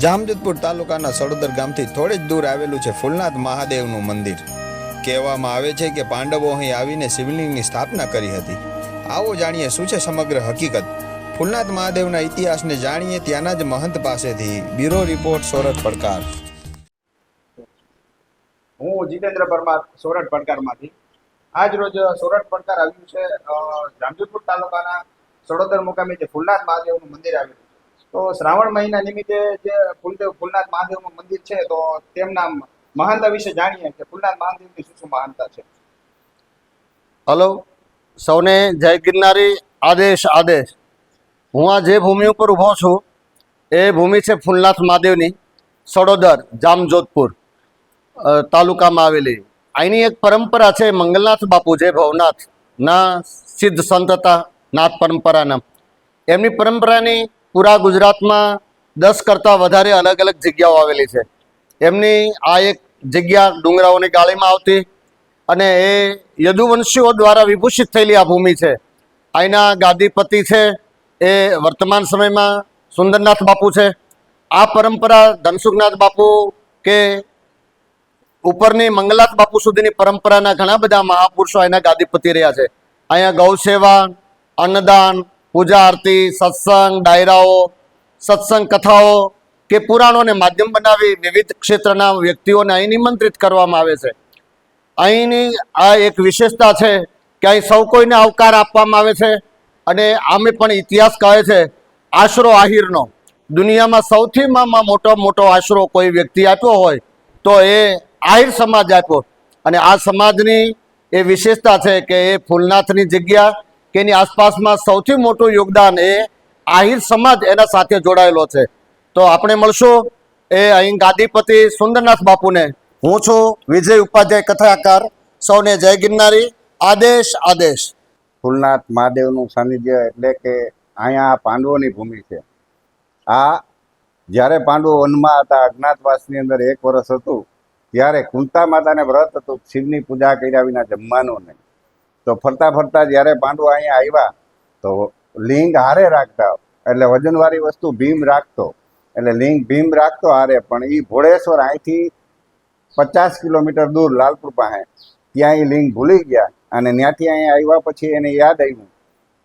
જામજોધપુર તાલુકાના સડોદર ગામથી થોડે જ દૂર આવેલું છે ફૂલનાથ મહાદેવનું મંદિર। કહેવામાં આવે છે કે પાંડવો અહીં આવીને શિવલિંગની સ્થાપના કરી હતી। આવો જાણીએ શું છે સમગ્ર હકીકત। ફૂલનાથ મહાદેવના ઇતિહાસને જાણીએ ત્યાંના જ મહંત પાસેથી। બ્યુરો રિપોર્ટ સોરઠ પડકાર। હું જીતેન્દ્ર પરમાર સોરઠ પડકારમાંથી। આજ રોજ સોરઠ પડકાર આવ્યું છે જામજોધપુર તાલુકાના સડોદર મુકામે જે ફૂલનાથ મહાદેવનું મંદિર આવેલું છે। તો શ્રાવણ મહિના નિમિત્તે જે ફૂલનાથ મહાદેવનું મંદિર છે તો તેમના મહાનતા વિશે જાણીએ કે ફૂલનાથ મહાદેવની શું શું મહાનતા છે। હલો સૌને જય ગિરનારી। આદેશ આદેશ। હું આ જે ભૂમિ ઉપર ઊભો છું એ ભૂમિ છે ફૂલનાથ મહાદેવની, સડોદર જામજોધપુર તાલુકામાં આવેલી। અહીંની એક પરંપરા છે, મંગલનાથ બાપુ જે ભવનાથના સિદ્ધ સંત હતા, નાથ પરંપરાના। એમની પરંપરાની પૂરા ગુજરાતમાં 10 કરતાં વધારે અલગ અલગ જગ્યાઓ આવેલી છે। એમની આ એક જગ્યા ડુંગરાઓની ગાળીમાં આવતી અને એ યદુવંશીઓ દ્વારા વિભૂષિત થયેલી આ ભૂમિ છે। અહીંના ગાદીપતિ છે એ વર્તમાન સમયમાં સુંદરનાથ બાપુ છે। આ પરંપરા ધનસુખનાથ બાપુ કે ઉપરની મંગલનાથ બાપુ સુધીની પરંપરાના ઘણા બધા મહાપુરુષો અહીંના ગાદીપતિ રહ્યા છે। અહીંયા ગૌ સેવા, અન્નદાન, પૂજા આરતી, સત્સંગ, ડાયરાઓ, સત્સંગ કથાઓ કે પુરાણોને માધ્યમ બનાવી વિવિધ ક્ષેત્રના વ્યક્તિઓને અહીં નિમંત્રિત કરવામાં આવે છે। અહીંની આ એક વિશેષતા છે કે અહીં સૌ કોઈને આવકાર આપવામાં આવે છે અને આમે પણ ઇતિહાસ કહે છે આશરો આહિરનો। દુનિયામાં સૌથી મોટો આશરો કોઈ વ્યક્તિ આપ્યો હોય તો એ આહિર સમાજ આપ્યો। અને આ સમાજની એ વિશેષતા છે કે એ ફૂલનાથની જગ્યા કે એની આસપાસમાં સૌથી મોટું યોગદાન એ આહિર સમાજ એના સાથે જોડાયેલો છે। તો આપણે મળશું એ અહીં ગાદીપતિ સુંદરનાથ બાપુને। હું છું વિજય ઉપાધ્યાય, કથાકાર। સૌને જય ગિરનારી। આદેશ આદેશ। ફૂલનાથ મહાદેવનું સાનિધ્ય એટલે કે અહીંયા પાંડવોની ભૂમિ છે। આ જ્યારે પાંડવો વનમાં હતા, અજ્ઞાતવાસની અંદર 1 વર્ષ હતું, ત્યારે કુંતા માતાને વ્રત હતું શિવની પૂજા કર્યા વિના જમવાનું નહીં। તો ફરતા ફરતા જ્યારે પાંડવો અહીંયા આવ્યા તો લિંગ હારે રાખતા, એટલે વજનવાળી વસ્તુ ભીમ રાખતો, એટલે લિંગ ભીમ રાખતો હારે, પણ એ ભોળેશ્વર અહીંથી 50 કિલોમીટર દૂર લાલપુર પાસે ત્યાં એ લિંગ ભૂલી ગયા અને ત્યાંથી અહીંયા આવ્યા પછી એને યાદ આવ્યું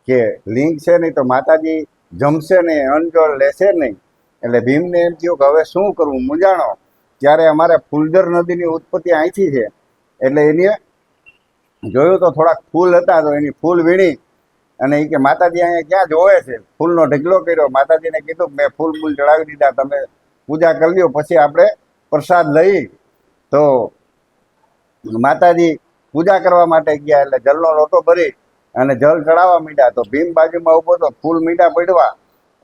કે લિંગ છે નહીં તો માતાજી જમશે નહીં, અન્નજળ લેશે નહીં। એટલે ભીમને એમ થયું કે હવે શું કરવું, મૂંઝાણો। ત્યારે અમારે ફૂલદર નદીની ઉત્પત્તિ અહીંથી છે, એટલે એને જોયું તો થોડાક ફૂલ હતા તો એની ફૂલ વીણી અને એ કે માતાજી અહીંયા ક્યાં જોવે છે, ફૂલનો ઢગલો કર્યો। માતાજીને કીધું કે મેં ફૂલ ચડાવી દીધા, તમે પૂજા કરી લ્યો, પછી આપણે પ્રસાદ લઈ। તો માતાજી પૂજા કરવા માટે ગયા એટલે જલનો લોટો ભરી અને જલ ચડાવવા માંડ્યા। તો ભીમ બાજુમાં ઊભો તો ફૂલ મીઠા પડવા,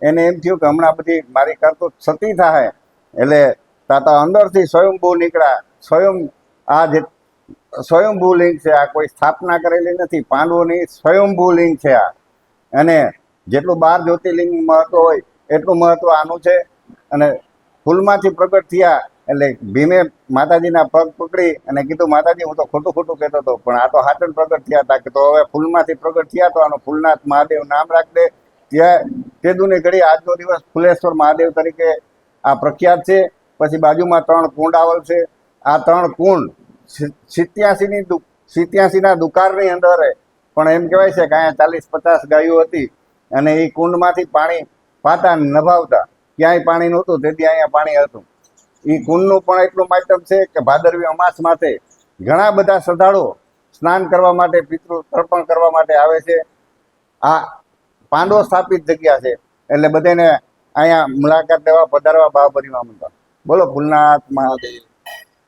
એને એમ થયું કે હમણાં બધી મારી કરતૂત સતી થાય, એટલે તાતા અંદરથી સ્વયંભૂ નીકળ્યા। આ જે સ્વયંભૂ લિંગ છે, આ કોઈ સ્થાપના કરેલી નથી, પાંડવોની સ્વયંભૂ લિંગ છે આ। અને જેટલું 12 જ્યોતિર્લિંગનું મહત્વ હોય એટલું મહત્વ આનું છે। અને ફૂલમાંથી પ્રગટ થયા એટલે ભીમે માતાજીના પગ પકડી અને કીધું માતાજી હું તો ખોટું કહેતો હતો, પણ આ તો હાચન પ્રગટ થયા હતા, કે તો હવે ફૂલમાંથી પ્રગટ થયા તો આનું ફૂલનાથ મહાદેવ નામ રાખ દે। ત્યાં તેદુની ઘડી આજનો દિવસ ફૂલેશ્વર મહાદેવ તરીકે આ પ્રખ્યાત છે। પછી બાજુમાં 3 કુંડ આવેલ છે। આ 3 કુંડ 87ના દુકાળની અંદર પણ એમ કહેવાય છે કે અહીંયા 40-50 ગાયો હતી અને એ કુંડમાંથી પાણી પાતા નભાવતા, ક્યાંય પાણી નહોતું તેથી અહીંયા પાણી હતું। એ કુંડનું પણ એટલું માધ્યમ છે કે ભાદરવી અમાસ માથે ઘણા બધા શ્રદ્ધાળુઓ સ્નાન કરવા માટે, પિતૃ તર્પણ કરવા માટે આવે છે। આ પાંડવો સ્થાપિત જગ્યા છે એટલે બધાને અહીંયા મુલાકાત લેવા પધારવા ભાવ ભરીમાં બોલો ફૂલનાથ મહાદેવ।